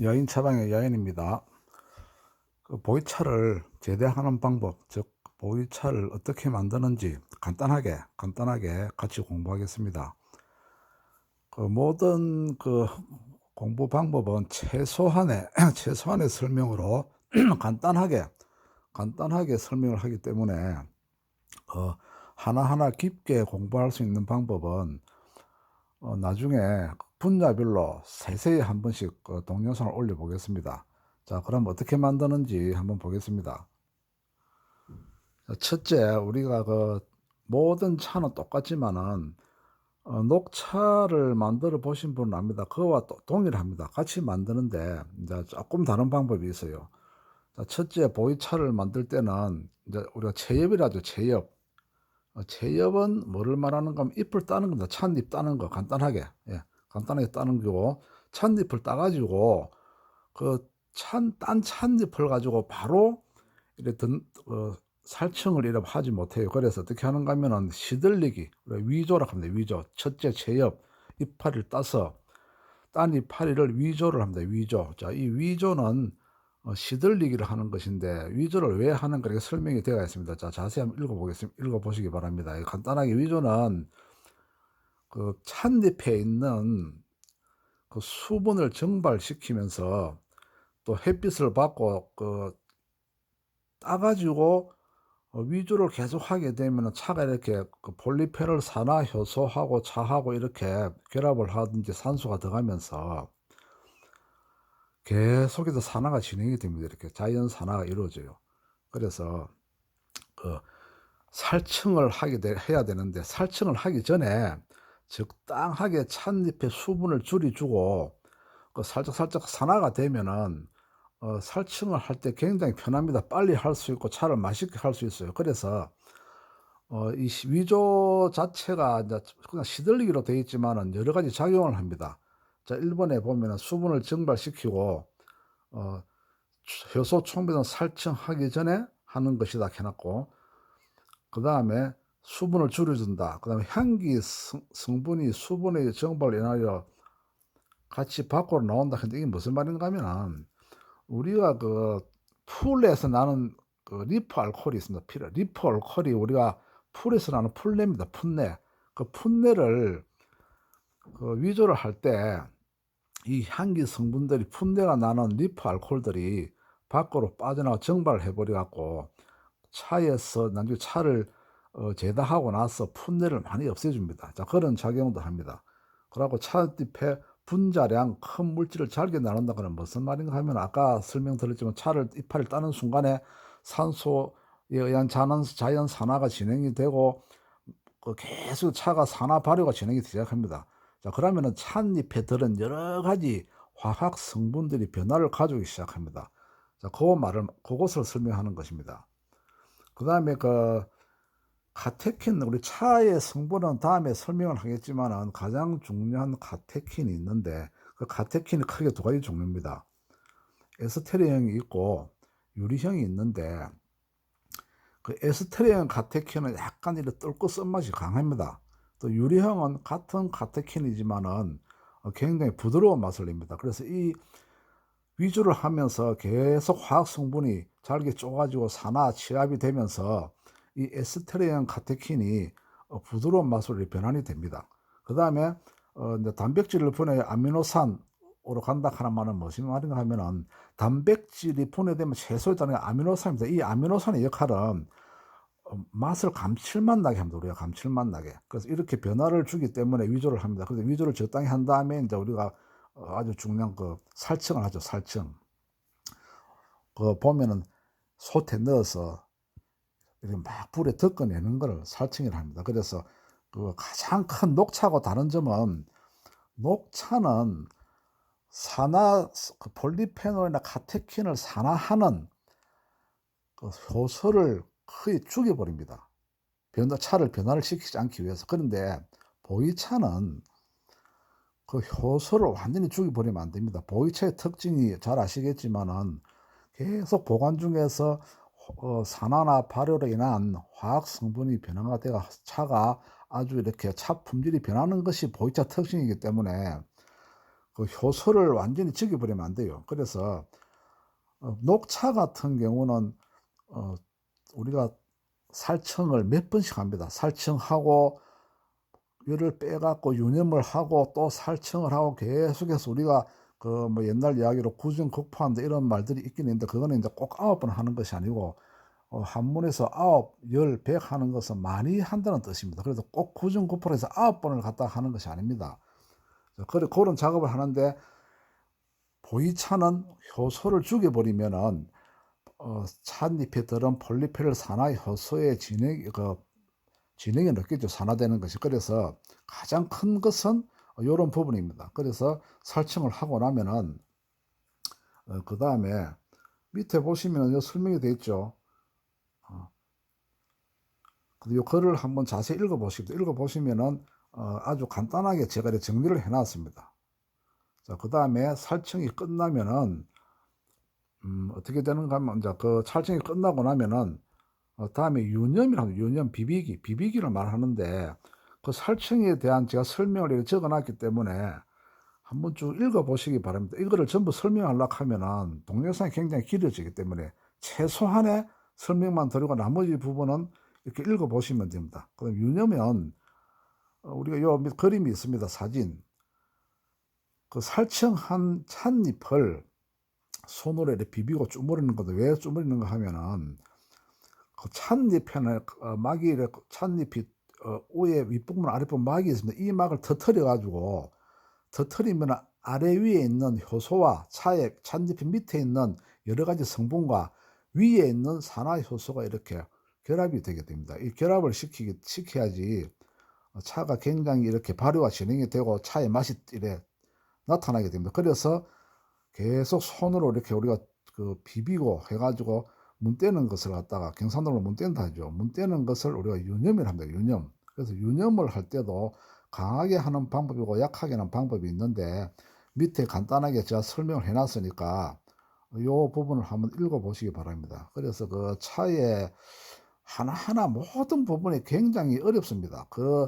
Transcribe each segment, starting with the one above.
여인 처방의 여인입니다. 보이차를 제대하는 방법, 즉 보이차를 어떻게 만드는지 간단하게 같이 공부하겠습니다. 모든 공부 방법은 최소한의 최소한의 설명으로 간단하게 설명을 하기 때문에 하나하나 깊게 공부할 수 있는 방법은 나중에 분야별로 세세히 한 번씩 동영상을 올려 보겠습니다. 자, 그럼 어떻게 만드는지 한번 보겠습니다. 자, 첫째, 우리가 모든 차는 똑같지만은 녹차를 만들어 보신 분은 압니다. 그거와 동일합니다. 같이 만드는데 이제 조금 다른 방법이 있어요. 자, 첫째, 보이차를 만들 때는 이제 우리가 채엽이라죠, 채엽. 채엽은 뭐를 말하는가 하면 잎을 따는 겁니다. 찻잎 따는 거 간단하게. 예. 간단하게 따는 거고, 찻잎을 따 가지고 딴 찻잎을 가지고 바로 이렇게 살충을 이렇게 하지 못해요. 그래서 어떻게 하는가 하면은 시들리기, 위조라고 합니다. 위조. 첫째 채엽 이파리를 따서 딴 이파리를 위조를 합니다. 위조. 자, 이 위조는 시들리기를 하는 것인데 위조를 왜 하는가 이렇게 설명이 되어 있습니다. 자, 자세히 한번 읽어 보시기 바랍니다. 간단하게 위조는 찻잎에 있는 수분을 증발시키면서 또 햇빛을 받고 따 가지고 위조를 계속하게 되면은 차가 이렇게 폴리페놀 산화효소하고 차하고 이렇게 결합을 하든지 산소가 들어가면서 계속해서 산화가 진행이 됩니다. 이렇게 자연 산화가 이루어져요. 그래서 그 살충을 해야 되는데 살충을 하기 전에 적당하게 찻잎에 수분을 줄여 주고 살짝 산화가 되면은 살충을 할 때 굉장히 편합니다. 빨리 할 수 있고 차를 맛있게 할 수 있어요. 그래서 이 위조 자체가 이제 그냥 시들리기로 되어 있지만은 여러 가지 작용을 합니다. 자, 1 번에 보면은 수분을 증발시키고 어 효소 충분히 살충하기 전에 하는 것이다 해 놨고, 그다음에 수분을 줄여 준다. 그다음에 향기 성분이 수분의 증발로 인하여 같이 밖으로 나온다 근데 이게 무슨 말인가 하면은 우리가 풀에서 나는 리프 알코올이 있습니다. 리프 알코올이 우리가 풀에서 나는 풀내입니다. 풀내. 풀내를 위조를 할 때 이 향기 성분들이 풋내가 나는 리프 알코올들이 밖으로 빠져나가 증발을 해 버려 갖고 차에서 나중에 차를 제다하고 나서 풋내를 많이 없애 줍니다. 자, 그런 작용도 합니다. 그러고 찻잎에 분자량 큰 물질을 잘게 나눈다 그러면 무슨 말인가 하면 아까 설명드렸지만 차를 이파리를 따는 순간에 산소에 의한 자연 산화가 진행이 되고 계속 차가 산화 발효가 진행이 시작합니다. 자, 그러면은 찻잎에 들은 여러 가지 화학 성분들이 변화를 가져오기 시작합니다. 자, 그것을 설명하는 것입니다. 그다음에 카테킨, 우리 차의 성분은 다음에 설명을 하겠지만은 가장 중요한 카테킨이 있는데 그 카테킨이 크게 두 가지 종류입니다. 에스테르형이 있고 유리형이 있는데 에스테르형 카테킨은 약간 이렇게 떫고 쓴맛이 강합니다. 또 유리형은 같은 카테킨이지만은 굉장히 부드러운 맛을 냅니다. 그래서 이 위주를 하면서 계속 화학 성분이 잘게 쪼 가지고 산화 취합이 되면서 이 에스테르형 카테킨이 부드러운 맛으로 변환이 됩니다. 그다음에 인제 단백질을 분해해 아미노산으로 간다 하는 말은 무슨 말인가 하면은 단백질이 분해되면 채소에 아미노산입니다. 이 아미노산의 역할은 맛을 감칠맛 나게 합니다. 우리가 감칠맛 나게. 그래서 이렇게 변화를 주기 때문에 위조를 합니다. 그래서 위조를 적당히 한 다음에 인제 우리가 아주 중요한 살충을 하죠, 살충. 보면은 솥에 넣어서 이렇게 막 불에 덮어내는 거를 살충이라 합니다. 그래서 가장 큰 녹차하고 다른 점은 녹차는 폴리페놀이나 카테킨을 산화하는 효소를 거의 죽여 버립니다. 차를 변화를 시키지 않기 위해서. 그런데 보이차는 효소를 완전히 죽여 버리면 안 됩니다. 보이차의 특징이 잘 아시겠지만은 계속 보관 중에서 산화나 발효로 인한 화학 성분이 변화가 돼가 차가 아주 이렇게 차 품질이 변하는 것이 보이차 특징이기 때문에 그 효소를 완전히 죽여버리면 안 돼요. 그래서 녹차 같은 경우는 어 우리가 살청을 몇 번씩 합니다. 살청하고 열을 빼 갖고 유념을 하고 또 살청을 하고 계속해서 우리가 그 뭐 옛날 이야기로 구중극파한다 이런 말들이 있긴 있는데, 그거는 인제 꼭 9번 하는 것이 아니고 한문에서 9, 10, 100 하는 것은 많이 한다는 뜻입니다. 그래서 꼭 구중구포로 해서 9번을 갖다가 하는 것이 아닙니다. 그런 작업을 하는데, 보이차는 효소를 죽여 버리면은 찻잎에 들은 폴리페놀 산화 효소의 진행이 느껴져 산화되는 것이. 그래서 가장 큰 것은 요런 부분입니다. 그래서 살청을 하고 나면은 그다음에 밑에 보시면은 요 설명이 되어 있죠. 어 요 글을 한번 자세히 읽어 보시면은 아주 간단하게 제가 이렇게 정리를 해 놨습니다. 자, 그다음에 살청이 끝나면은 어떻게 되는가 하면, 인제 그 살청이 끝나고 나면은 다음에 유념이라고, 유념, 비비기를 말하는데, 그 살청에 대한 제가 설명을 이렇게 적어 놨기 때문에 한번 쭉 읽어 보시기 바랍니다. 이거를 전부 설명하려고 하면은 동영상이 굉장히 길어지기 때문에 최소한의 설명만 드리고 나머지 부분은 이렇게 읽어 보시면 됩니다. 그럼 유념은 우리가 요 밑 그림이 있습니다. 사진. 그 살청한 찻잎을 손으로 이렇게 비비고 주무르는 건데, 왜 주무르는가 하면은 그 찻잎에는 막이 이렇게 찻잎이 위에 윗부분 아랫부분 막이 있습니다. 이 막을 터트려 가지고, 터트리면 아래 위에 있는 효소와 찻잎 밑에 있는 여러 가지 성분과 위에 있는 산화 효소가 이렇게 결합이 되게 됩니다. 이 결합을 시켜야지 차가 굉장히 이렇게 발효가 진행이 되고 차의 맛이 이래 나타나게 됩니다. 그래서 계속 손으로 이렇게 우리가 그 비비고 해 가지고 문 떼는 것을 갖다가, 경상도로 문 뗀다 하죠. 문 떼는 것을 우리가 유념이라 합니다. 유념. 그래서 유념을 할 때도 강하게 하는 방법이고 약하게 하는 방법이 있는데, 밑에 간단하게 제가 설명을 해 놨으니까 요 부분을 한번 읽어 보시기 바랍니다. 그래서 그 차의 하나하나 모든 부분이 굉장히 어렵습니다. 그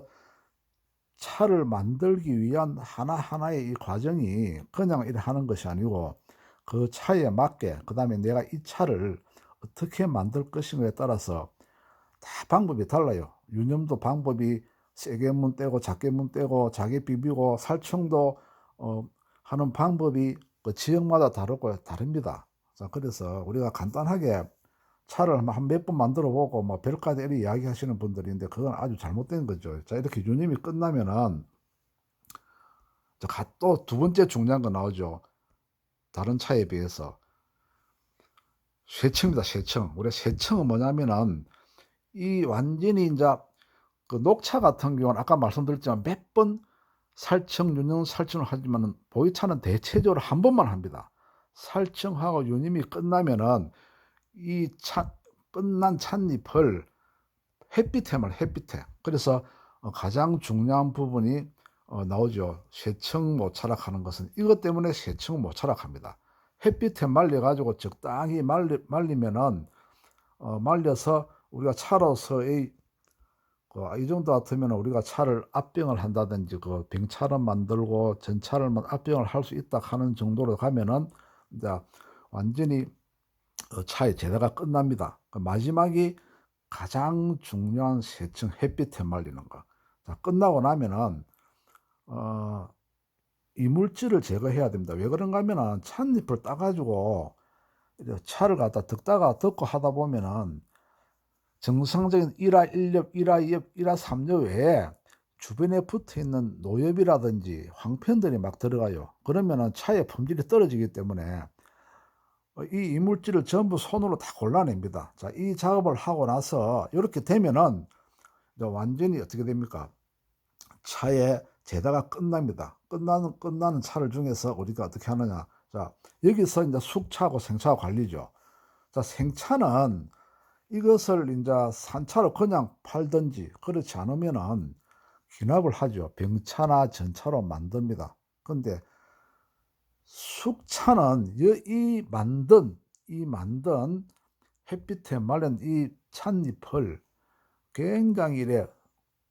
차를 만들기 위한 하나하나의 이 과정이 그냥 이렇게 하는 것이 아니고, 그 차에 맞게 그다음에 내가 이 차를 어떻게 만들 것인가에 따라서 다 방법이 달라요. 유념도 방법이 세게 문 떼고 작게 문 떼고 작게 비비고, 살청도 하는 방법이 그 지역마다 다릅니다. 자, 그래서 우리가 간단하게 차를 한 몇 번 만들어 보고 뭐 별까지 이렇게 이야기하시는 분들이 있는데, 그건 아주 잘못된 거죠. 자, 이렇게 유념이 끝나면은 또 두 번째 중요한 거 나오죠. 다른 차에 비해서 쇠청입니다. 쇠청. 우리가 쇠청은 뭐냐면은, 이 완전히 인제 그 녹차 같은 경우는 아까 말씀드렸지만 몇 번 살청, 유념, 살청을 하지만은 보이차는 대체적으로 한 번만 합니다. 살청하고 유념이 끝나면은 이 끝난 찻잎을 햇빛에 햇빛에. 그래서 가장 중요한 부분이 나오죠. 쇠청 모차락하는 것은 이것 때문에 쇠청 모차락합니다. 햇빛에 말려 가지고 적당히 말리면은 말려서 우리가 차로서의 이 정도 같으면 우리가 차를 압병을 한다든지 그 병차를 만들고 전차를 압병을 할 수 있다 하는 정도로 가면은 이제 완전히 차의 제대가 끝납니다. 그 마지막이 가장 중요한 쇠청, 햇빛에 말리는 거. 자, 끝나고 나면은 이물질을 제거해야 됩니다. 왜 그런가 하면은 찻잎을 따 가지고 이제 차를 갖다 덮고 하다 보면은 정상적인 일화 1엽, 일화 2엽, 일화 3엽 외에 주변에 붙어 있는 노엽이라든지 황편들이 막 들어가요. 그러면은 차의 품질이 떨어지기 때문에 이 이물질을 전부 손으로 다 골라냅니다. 자, 이 작업을 하고 나서 요렇게 되면은 이제 완전히 어떻게 됩니까? 차의 제다가 끝납니다. 끝나는 차를 중에서 우리가 어떻게 하느냐. 자, 여기서 이제 숙차하고 생차 관리죠. 자, 생차는 이것을 인제 산차로 그냥 팔든지 그렇지 않으면은 귀납을 하죠. 병차나 전차로 만듭니다. 근데 숙차는 이 만든 햇빛에 말린 이 찻잎을 굉장히 이래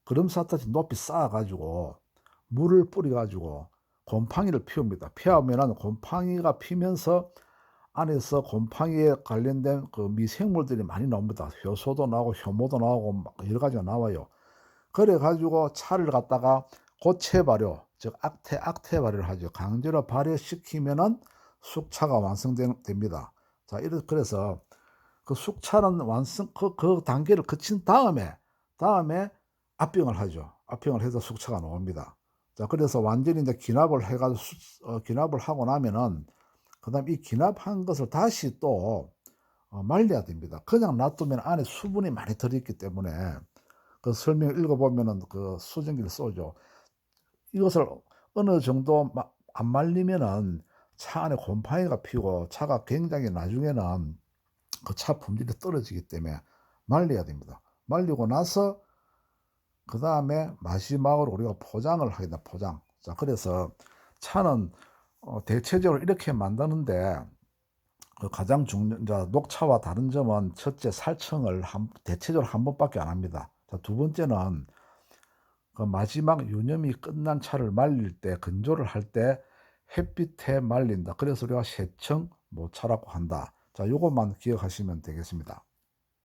그름사듯이 높이 쌓아 가지고 물을 뿌려 가지고 곰팡이를 피웁니다. 피우면은 곰팡이가 피면서 안에서 곰팡이에 관련된 그 미생물들이 많이 나옵니다. 효소도 나오고 효모도 나오고 막 여러 가지가 나와요. 그래 가지고 차를 갖다가 고체 발효, 즉 악태 발효를 하죠. 강제로 발효시키면은 숙차가 됩니다. 자, 그래서 그 숙차는 그 단계를 거친 다음에 압병을 하죠. 압병을 해서 숙차가 나옵니다. 자, 그래서 완전히 이제 기납을 해 가지고 기납을 하고 나면은 그다음에 이 기납한 것을 다시 또 말려야 됩니다. 그냥 놔두면 안에 수분이 많이 들어 있기 때문에 그 설명을 읽어 보면은 그 수증기를 쏘죠. 이것을 어느 정도 안 말리면은 차 안에 곰팡이가 피고 차가 굉장히 나중에는 그 차 품질이 떨어지기 때문에 말려야 됩니다. 말리고 나서 그다음에 마지막으로 우리가 포장을 하게 됩니다. 포장. 자, 그래서 차는 대체적으로 이렇게 만드는데 그 가장 녹차와 다른 점은 첫째, 살청을 대체적으로 한 번밖에 안 합니다. 자, 두 번째는 그 마지막 유념이 끝난 차를 말릴 때, 건조를 할 때 햇빛에 말린다. 그래서 우리가 세청 모차라고 한다. 자, 요것만 기억하시면 되겠습니다.